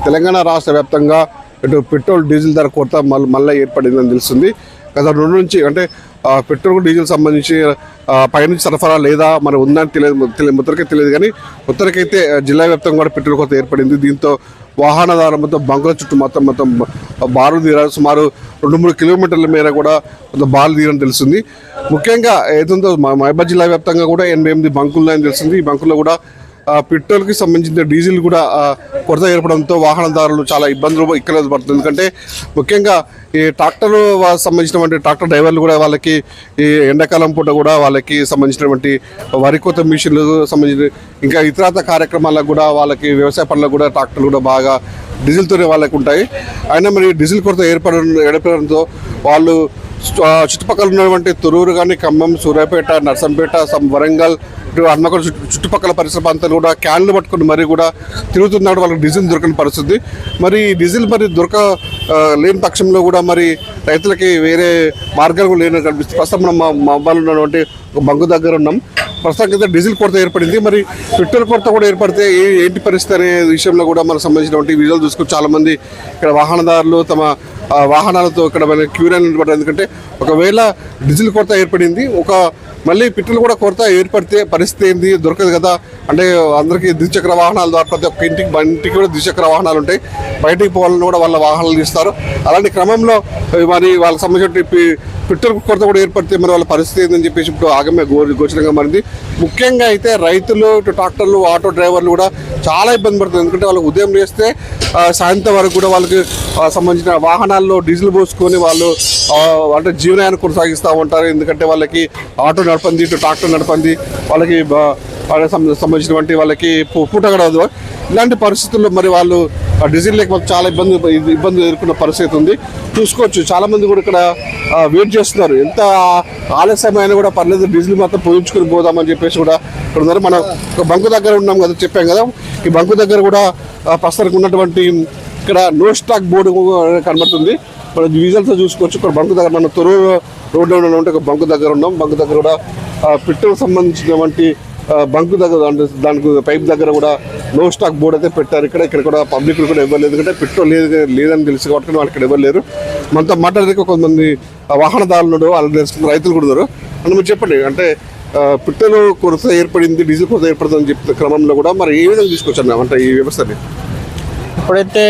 తెలంగాణ రాష్ట్ర వ్యాప్తంగా ఇటు పెట్రోల్ డీజిల్ ధర కొరత మళ్ళీ ఏర్పడిందని తెలుస్తుంది. గత 2 నుంచి అంటే పెట్రోల్ డీజిల్ సంబంధించి పైనుంచి సరఫరా లేదా మరి ఉందని మొత్తానికే తెలియదు, కానీ మొత్తానికైతే జిల్లా వ్యాప్తంగా కూడా పెట్రోల్ కొరత ఏర్పడింది. దీంతో వాహనదారుల మొత్తం బంకుల చుట్టూ మొత్తం బారులు తీరారు. సుమారు 2-3 కిలోమీటర్ల మేర కూడా బారులు తీరని తెలుస్తుంది. ముఖ్యంగా ఏదో మహబూబాబాద్ జిల్లా వ్యాప్తంగా కూడా 88 బంకులు అని తెలుస్తుంది. ఈ బంకుల్లో కూడా పెట్రోల్కి సంబంధించిన డీజిల్ కూడా కొరత ఏర్పడంతో వాహనదారులు చాలా ఇబ్బందులు ఇక్కడ పడుతుంది. ఎందుకంటే ముఖ్యంగా ఈ ట్రాక్టర్ సంబంధించినటువంటి ట్రాక్టర్ డ్రైవర్లు కూడా వాళ్ళకి ఈ ఎండాకాలం పూట కూడా వాళ్ళకి సంబంధించినటువంటి వరి కోత మిషన్లు సంబంధించిన ఇంకా ఇతరత కార్యక్రమాలకు కూడా వాళ్ళకి వ్యవసాయ పనులకు కూడా ట్రాక్టర్లు కూడా బాగా డీజిల్తోనే వాళ్ళకి ఉంటాయి. అయినా మరి డీజిల్ కొరత ఏర్పడంతో వాళ్ళు చుట్టుపక్కల ఉన్నటువంటి తొర్రూరు కానీ, ఖమ్మం, సూర్యాపేట, నర్సంపేట, వరంగల్, హన్మకొండ చుట్టుపక్కల పరిసర ప్రాంతాలు కూడా క్యాన్లు పట్టుకుని మరీ కూడా తిరుగుతున్నాడు. వాళ్ళకి డీజిల్ దొరకని పరిస్థితి. మరి డీజిల్ మరి లేని పక్షంలో కూడా మరి రైతులకి వేరే మార్గాలు కూడా లేని కనిపిస్తుంది. ప్రస్తుతం మనం మహబూబాబాద్లో ఉన్నటువంటి ఒక బంకు దగ్గర ఉన్నాం. ప్రస్తుతానికి డీజిల్ కొరత ఏర్పడింది. మరి పెట్రోల్ కొరత కూడా ఏర్పడితే ఏంటి పరిస్థితి అనే విషయంలో కూడా మనకు సంబంధించినటువంటి విజువల్ చూసుకుని చాలామంది ఇక్కడ వాహనదారులు తమ వాహనాలతో ఇక్కడ క్యూ లైన్ నిలబడ్డారు. ఎందుకంటే ఒకవేళ డీజిల్ కొరత ఏర్పడింది, మళ్ళీ పెట్రోల్ కూడా కొరత ఏర్పడితే పరిస్థితి ఏంది, దొరకదు కదా. అంటే అందరికీ ద్విచక్ర వాహనాలు ద్వారా ప్రతి ఒక్క ఇంటికి కూడా ద్విచక్ర వాహనాలు ఉంటాయి. బయటికి పోవాలని కూడా వాళ్ళ వాహనాలు ఇస్తారు. అలాంటి క్రమంలో మరి వాళ్ళకి సంబంధించిన పెట్రోల్ కొరత కూడా ఏర్పడితే మరి వాళ్ళ పరిస్థితి ఏందని చెప్పేసి ఇప్పుడు ఆగమే గోచరంగా మారింది. ముఖ్యంగా అయితే రైతులు, ట్రాక్టర్లు, ఆటో డ్రైవర్లు కూడా చాలా ఇబ్బంది పడుతుంది. ఎందుకంటే వాళ్ళకి ఉదయం చేస్తే సాయంత్రం వరకు కూడా వాళ్ళకి సంబంధించిన వాహనాల్లో డీజిల్ పోసుకొని వాళ్ళు అంటే జీవనాన్ని కొనసాగిస్తూ ఉంటారు. ఎందుకంటే వాళ్ళకి ఆటో నడపంది, ఇటు ట్రాక్టర్ నడపంది, వాళ్ళకి సంబంధించినటువంటి వాళ్ళకి పూట గడవదు. ఇలాంటి పరిస్థితుల్లో మరి వాళ్ళు డీజిల్ లేక చాలా ఇబ్బంది ఎదుర్కొన్న పరిస్థితి ఉంది. చూసుకోవచ్చు చాలామంది కూడా ఇక్కడ వెయిట్ చేస్తున్నారు. ఎంత ఆలస్యమైనా కూడా పర్లేదు, డీజిల్ మాత్రం పోయించుకొని పోదామని చెప్పేసి కూడా ఇక్కడ ఉన్నారు. మనం ఒక బంకు దగ్గర ఉన్నాం కదా, చెప్పాం కదా. ఈ బంకు దగ్గర కూడా ప్రస్తుతానికి ఉన్నటువంటి ఇక్కడ నో స్టాక్ బోర్డు కనబడుతుంది. మనం విజువల్స్ చూసుకోవచ్చు. ఇక్కడ బంకు దగ్గర మనం తొర్రూరు రోడ్లో ఉన్నటువంటి ఒక బంకు దగ్గర ఉన్నాం. బంకు దగ్గర కూడా పెట్రోల్ సంబంధించినటువంటి బంకు దగ్గర దానికి పైప్ దగ్గర కూడా నో స్టాక్ బోర్డు అయితే పెట్టారు. ఇక్కడ కూడా పబ్లిక్ కూడా ఇవ్వలేదు, ఎందుకంటే పెట్రోల్ లేదని తెలుసు కాబట్టి వాళ్ళు ఇక్కడ ఇవ్వలేరు. మనతో మాట్లాడేందుకు కొంతమంది వాహనదారులు, వాళ్ళు తెలుసుకున్న రైతులు కూడా ఉన్నారు. అని మీరు చెప్పండి, అంటే పెట్రోల్ కొరత ఏర్పడింది, డీజిల్ కొరత ఏర్పడుతుందని చెప్పిన క్రమంలో కూడా మరి ఏ విధంగా తీసుకొచ్చాను అంటే ఈ వ్యవస్థని? ఇప్పుడైతే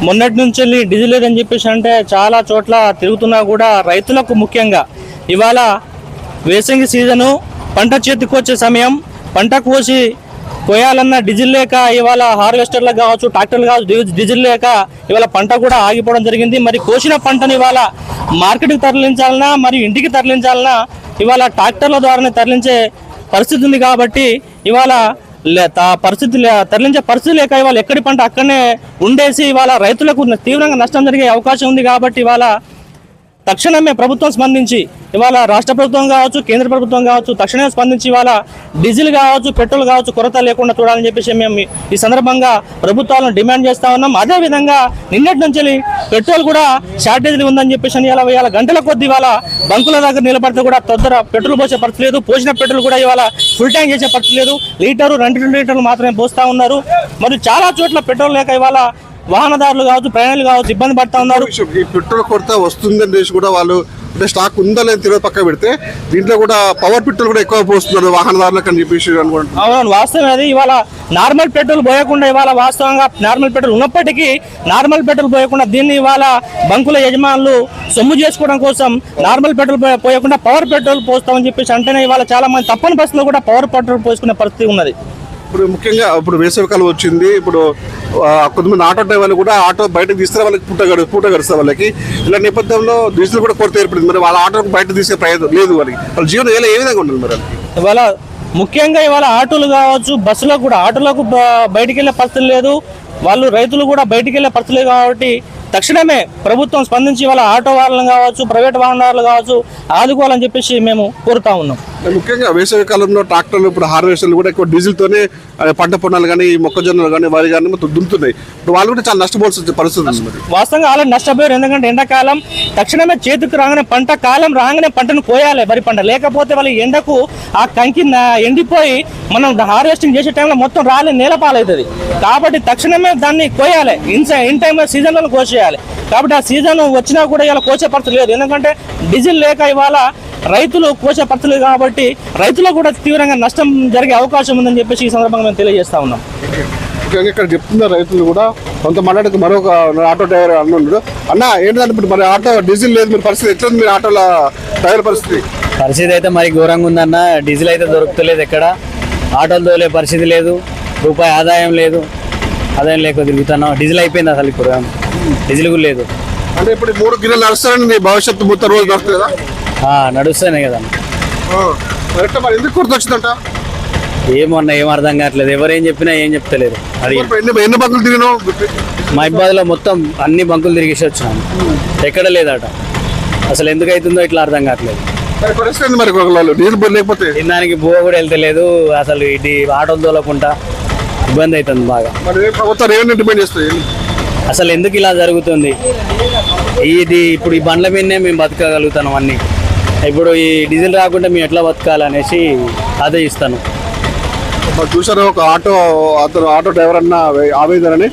మొన్నటి నుంచి డీజిల్ లేదని చెప్పేసి అంటే చాలా చోట్ల తిరుగుతున్నా కూడా రైతులకు ముఖ్యంగా ఇవాళ వేసంగి సీజను, పంట చేతికి వచ్చే సమయం, పంట కోయాలన్న డీజిల్ లేక ఇవాళ హార్వెస్టర్లకు కావచ్చు, ట్రాక్టర్లు కావచ్చు, డీజిల్ లేక ఇవాళ పంట కూడా ఆగిపోవడం జరిగింది. మరి కోసిన పంటను ఇవాళ మార్కెట్కి తరలించాలన్నా మరి ఇంటికి తరలించాలన్నా ఇవాళ ట్రాక్టర్ల ద్వారానే తరలించే పరిస్థితి ఉంది. కాబట్టి ఇవాళ తరలించే పరిస్థితి లేక ఇవాళ ఎక్కడి పంట అక్కడనే ఉండేసి ఇవాళ రైతులకు తీవ్రంగా నష్టం జరిగే అవకాశం ఉంది. కాబట్టి ఇవాళ తక్షణమే ప్రభుత్వం స్పందించి ఇవాళ రాష్ట్ర ప్రభుత్వం కావచ్చు, కేంద్ర ప్రభుత్వం కావచ్చు, తక్షణమే స్పందించి ఇవాళ డీజిల్ కావచ్చు, పెట్రోల్ కావచ్చు కొరత లేకుండా చూడాలని చెప్పేసి మేము ఈ సందర్భంగా ప్రభుత్వాలను డిమాండ్ చేస్తా ఉన్నాం. అదేవిధంగా నిన్నటి నుంచి పెట్రోల్ కూడా షార్టేజ్ ఉందని చెప్పేసి ఇవాళ గంటల కొద్ది ఇవాళ బంకుల దగ్గర నిలబడితే కూడా తొందర పెట్రోల్ పోసే పరిస్థితి లేదు. పోసిన పెట్రోల్ కూడా ఇవాళ ఫుల్ ట్యాంక్ చేసే పరిస్థితి లేదు. 2 లీటర్లు మాత్రమే పోస్తా ఉన్నారు. మరి చాలా చోట్ల పెట్రోల్ లేక ఇవాళ వాహనదారులు కావచ్చు, ప్రయాణాలు కావచ్చు ఇబ్బంది పడతా ఉన్నారు. ఈ పెట్రోల్ కొరత వస్తుందని చేసి కూడా వాళ్ళు అంటే స్టాక్ ఉందా లేని తెలియదు పక్క పెడితే దీంట్లో కూడా పవర్ పెట్రోల్ కూడా ఎక్కువ పోస్తున్నారు వాహనదారులకు అని చెప్పేసి అనుకుంటున్నాను. అవును, వాస్తవం అది. ఇవాళ నార్మల్ పెట్రోల్ పోయకుండా ఇవాళ వాస్తవంగా నార్మల్ పెట్రోల్ ఉన్నప్పటికీ నార్మల్ పెట్రోల్ పోయకుండా దీన్ని ఇవాళ బంకుల యజమానులు సొమ్ము చేసుకోవడం కోసం నార్మల్ పెట్రోల్ పోయకుండా పవర్ పెట్రోల్ పోస్తామని చెప్పేసి అంటేనే ఇవాళ చాలా మంది తప్పని పరిస్థితుల్లో కూడా పవర్ పెట్రోల్ పోసుకునే పరిస్థితి ఉన్నది. ఇప్పుడు ముఖ్యంగా ఇప్పుడు వేసవికాలం వచ్చింది. ఇప్పుడు కొంతమంది ఆటో డ్రైవర్లు కూడా ఆటో బయటకు తీస్తే వాళ్ళకి పూట గడుస్తారు వాళ్ళకి. ఇలా నేపథ్యంలో డీజిల్ కూడా కొరత ఏర్పడింది. మరి వాళ్ళ ఆటో బయట తీసే ప్రయత్నం లేదు. వాళ్ళ జీవనం ఏ విధంగా ఉండాలి మరి? ఇవాళ ముఖ్యంగా ఇవాళ ఆటోలు కావచ్చు, బస్సులకు కూడా ఆటోలకు బయటికి వెళ్ళే పరిస్థితి లేదు. వాళ్ళు రైతులు కూడా బయటికి వెళ్ళే పరిస్థితి లేదు. కాబట్టి తక్షణమే ప్రభుత్వం స్పందించి ఇవాళ ఆటో వాళ్ళని కావచ్చు, ప్రైవేట్ వాహనదారులు కావచ్చు ఆదుకోవాలని చెప్పేసి మేము కోరుతా ఉన్నాం. ముఖ్యంగా వేసవి కాలంలో ట్రాక్టర్లు ఇప్పుడు హార్వెస్టర్లు కూడా ఎక్కువ డీజిల్తోనే పంట పొన్నాలు కానీ మొక్కజొన్నలు కానీ వరి కానీ మొత్తం దున్నుతున్నాయి. ఇప్పుడు వాళ్ళు కూడా చాలా నష్టపోవాల్సిన పరిస్థితి ఉంది మరి. వాస్తవంగా ఆల్రెడీ నష్టపోయారు. ఎందుకంటే ఎండాకాలం తక్షణమే చేతికి రాగానే పంట కాలం రాగానే పంటను కోయాలి వరి పంట. లేకపోతే వాళ్ళు ఎండకు ఆ కంకి ఎండిపోయి మనం హార్వెస్టింగ్ చేసే టైంలో మొత్తం రాలి నేలపాలవుతుంది. కాబట్టి తక్షణమే దాన్ని కోయాలి. ఇన్ టైంలో సీజన్లో కోసేయాలి. కాబట్టి ఆ సీజన్ వచ్చినా కూడా ఇలా కోసే పరిస్థితి లేదు. ఎందుకంటే డీజిల్ లేక ఇవాళ రైతులు కోసే పరిస్థితి లేదు. కాబట్టి రైతులకు కూడా తీవ్రంగా నష్టం జరిగే అవకాశం ఉందని చెప్పేసి ఈ సందర్భంగా మేము తెలియజేస్తా ఉన్నాం. ముఖ్యంగా ఇక్కడ చెప్తున్న రైతులు కూడా కొంత మాట్లాడితే మరొక ఆటో డ్రైవర్ అన్నాడు, అన్న ఏంటంటే ఇప్పుడు మరి ఆటో డీజిల్ లేదు, మీరు పరిస్థితి ఎట్లా ఉంది? మీరు ఆటోల డ్రైవర్ పరిస్థితి అయితే మరి ఘోరంగా ఉందన్న. డీజిల్ అయితే దొరుకుతలేదు, ఎక్కడ ఆటోలు తోలే పరిస్థితి లేదు, రూపాయి ఆదాయం లేదు. ఆదాయం లేక తిరుగుతున్నాం. డీజిల్ అయిపోయింది, అసలు ఇప్పుడు డీజిల్ కూడా లేదు. అంటే ఇప్పుడు 3 గిన్నెలు నడుస్తారని మీ భవిష్యత్తు మొత్తం రోజు నడుస్తుంది కదా? నడుస్తూనే కదా. మరి ఎందుకు గుర్తొచ్చిందంట? ఏమన్నా ఏం అర్థం కావట్లేదు. ఎవరేం చెప్పినా ఏం చెప్తలేరు. అది ఎన్ని బంకులు తిరిగినావు? మా ఇబ్బందిలో మొత్తం అన్ని బంకులు తిరిగేసి వచ్చినాము, ఎక్కడ లేదట. అసలు ఎందుకు అవుతుందో ఇట్లా అర్థం కావట్లేదు. పరిస్థితి మరి డీజిల్ లేకపోతే దానికి బువ కూడా వెళ్తలేదు. అసలు ఇది ఆటోలు తోలకుండా ఇబ్బంది అవుతుంది బాగా. మరి ప్రభుత్వం ఏమైనా డిమాండ్ చేస్తాయి? అసలు ఎందుకు ఇలా జరుగుతుంది? ఇది ఇప్పుడు ఈ బండ్ల మీదనే మేము బతకగలుగుతాం అన్నీ. ఇప్పుడు ఈ డీజిల్ రాకుండా మేము ఎట్లా బతకాలనేసి ఆదేశిస్తాను. చూసారు ఒక ఆటో డ్రైవర్ అన్న ఆవేదనని.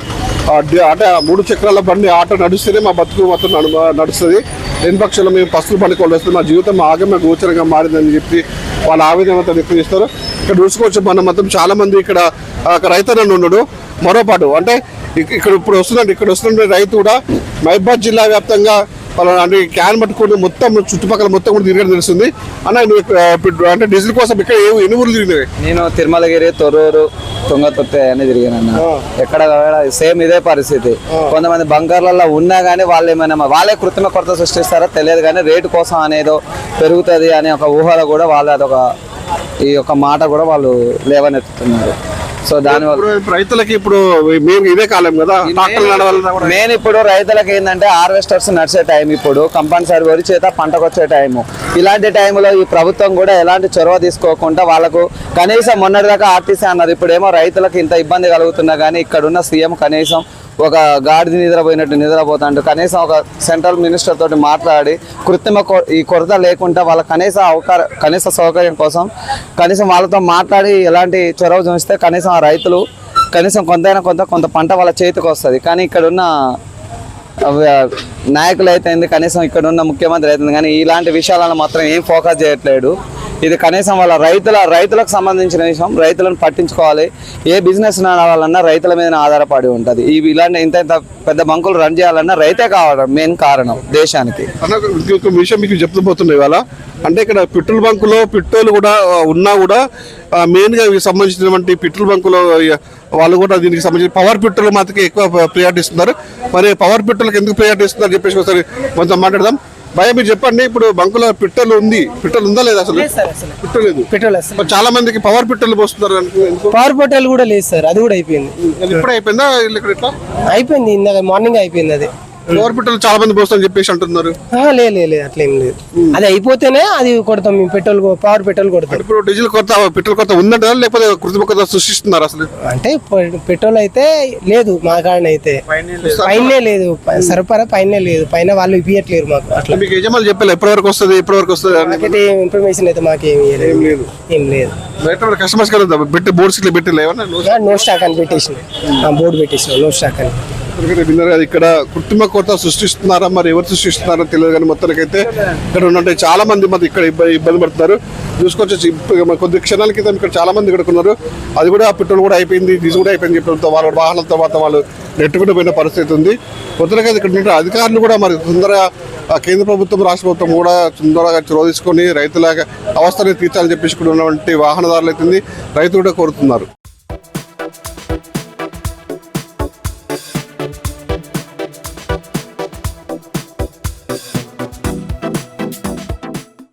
అంటే 3 చక్రాల బండి ఆటో నడుస్తేనే మా బతుకు మొత్తం నడుస్తుంది. లేని పక్షంలో మేము పస్తులు పండుకోవాలి వస్తుంది, మా జీవితం ఆగమ గోచరంగా మారిందని చెప్పి వాళ్ళ ఆవేదనతో వ్యక్తం చేస్తారు. ఇక్కడ చూసుకోవచ్చు మనం మొత్తం చాలా మంది ఇక్కడ రైతన్న ఉన్నాడు. మరోపాటు అంటే ఇక్కడ వస్తున్న రైతు కూడా మహబూబాబాద్ జిల్లా వ్యాప్తంగా అంటే క్యాన్ పట్టుకుని మొత్తం చుట్టుపక్కల మొత్తం కూడా తిరగడం తెలుస్తుంది. అన్న అంటే డీజిల్ కోసం ఇక్కడ ఎన్ని ఊర్లు తిరిగినాయి? నేను తిరుమలగిరి, తొర్రూరు, తుంగతుర్తి అని తిరిగానన్న. ఎక్కడ సేమ్ ఇదే పరిస్థితి. కొంతమంది బంకర్లలో ఉన్నా కానీ వాళ్ళు ఏమైనా వాళ్ళే కృత్రిమ కొరత సృష్టిస్తారో తెలియదు, కానీ రేటు కోసం అనేదో పెరుగుతుంది అనే ఒక ఊహలో కూడా వాళ్ళు అదొక ఈ యొక్క మాట కూడా వాళ్ళు లేవనెత్తుతున్నారు. సో దానివల్ల రైతులకి ఇప్పుడు ఇదే కాలం కదా, మెయిన్ ఇప్పుడు రైతులకి ఏంటంటే హార్వెస్టర్స్ నడిచే టైం, ఇప్పుడు కంపల్సరీ వరి చేత పంటకు వచ్చే టైము. ఇలాంటి టైంలో ఈ ప్రభుత్వం కూడా ఎలాంటి చొరవ తీసుకోకుండా వాళ్ళకు కనీసం మొన్నటిదాకా ఆర్టీసీ అన్నారు, ఇప్పుడేమో రైతులకు ఇంత ఇబ్బంది కలుగుతున్నా కానీ ఇక్కడున్న సీఎం కనీసం ఒక గాడిది నిద్రపోయినట్టు నిద్రపోతాండు. కనీసం ఒక సెంట్రల్ మినిస్టర్ తోటి మాట్లాడి కృత్రిమ ఈ కొరత లేకుండా వాళ్ళ కనీస సౌకర్యం కోసం కనీసం వాళ్ళతో మాట్లాడి ఎలాంటి చొరవ చూపిస్తే కనీసం ఆ రైతులు కనీసం కొంత పంట వాళ్ళ చేతికి వస్తుంది. కానీ ఇక్కడున్న నాయకులు అయితే కనీసం ఇక్కడున్న ముఖ్యమంత్రి అవుతుంది కానీ ఇలాంటి విషయాలను మాత్రం ఏం ఫోకస్ చేయట్లేడు. ఇది కనీసం వాళ్ళ రైతులకు సంబంధించిన విషయం. రైతులను పట్టించుకోవాలి. ఏ బిజినెస్ నడవాలన్నా రైతుల మీద ఆధారపడి ఉంటుంది. ఇలాంటి ఇంత పెద్ద బంకులు రన్ చేయాలన్నా రైతే కావడం మెయిన్ కారణం దేశానికి. ఇంకొక విషయం మీకు చెప్తుపోతున్నాయి ఇవాళ. అంటే ఇక్కడ పెట్రోల్ బంకులో పెట్రోల్ కూడా ఉన్నా కూడా మెయిన్గా సంబంధించినటువంటి పెట్రోల్ బంకులో వాళ్ళు కూడా దీనికి సంబంధించి పవర్ పెట్రోల్ మాత్రమే ఎక్కువ ప్రియారిటీ ఇస్తున్నారు. మరి పవర్ పెట్రోల్కి ఎందుకు ప్రియారిటీ ఇస్తున్నారు చెప్పేసి ఒకసారి కొంచెం మాట్లాడదాం. భయ మీరు చెప్పండి, ఇప్పుడు బంకులో పెట్రోల్ ఉందా లేదా? అసలు పెట్రోల్ లేదు. చాలా మందికి పవర్ పెట్రోల్ పోస్తున్నారు. పవర్ పెట్రోల్ కూడా లేదు సార్, అది కూడా అయిపోయింది. ఇప్పుడు అయిపోయిందా? ఇక్కడ ఎట్లా అయిపోయింది? ఇందాక మార్నింగ్ అయిపోయింది. అది పవర్ పెట్రోల్ చాలా మంది పోస్తారని చెప్పేసి అంటున్నారు. లేదు అట్లేం లేదు. అది అయిపోతేనే అది కొడతాం మేము, పవర్ పెట్రోల్ కొడతాం. ఇప్పుడు డీజిల్ పెట్రోల్ కొరత ఉందంటారా లేకపోతే కృత్రిమ కొరత సృష్టిస్తున్నారు? అసలు అంటే పెట్రోల్ అయితే లేదు మా కాడన, అయితే పైనే లేదు, సరఫరా పైన లేదు, పైన వాళ్ళు ఇవ్వట్లేరు మాకు. అట్లా మీకు యజమానులు చెప్పాలి ఎప్పటి వరకు వస్తుంది ఇన్ఫర్మేషన్ అయితే మాకు ఏం లేదు. కస్టమర్స్ పెట్టి బోర్డ్స్ పెట్టి నో స్టాక్ అని పెట్టేసిన, బోర్డు పెట్టేసిన నో స్టాక్ అని. ఇక్కడ కృత్రిమ కొరత సృష్టిస్తున్నారా మరి ఎవరు సృష్టిస్తున్నారో తెలియదు, కానీ మొత్తానికైతే ఇక్కడ ఉన్నట్టు చాలా మంది ఇక్కడ ఇబ్బంది పడుతున్నారు. చూసుకోవచ్చు కొద్ది క్షణాల క్రితం ఇక్కడ చాలా మంది ఇక్కడ ఉన్నారు. అది కూడా పెట్రోల్ కూడా అయిపోయింది, డీజిల్ కూడా అయిపోయింది చెప్పడంతో వాళ్ళ వాహనాలతో మాత్రం వాళ్ళు నెట్టుకుంటూ పోయిన పరిస్థితి ఉంది. కొత్తగా ఇక్కడ ఉన్న అధికారులు కూడా మరి తొందరగా కేంద్ర ప్రభుత్వం రాష్ట్ర ప్రభుత్వం కూడా తొందరగా చొరవ తీసుకొని రైతుల అవస్థని తీర్చాలని చెప్పేసి ఇక్కడ ఉన్నటువంటి వాహనదారులు అయితే రైతులు కూడా కోరుతున్నారు.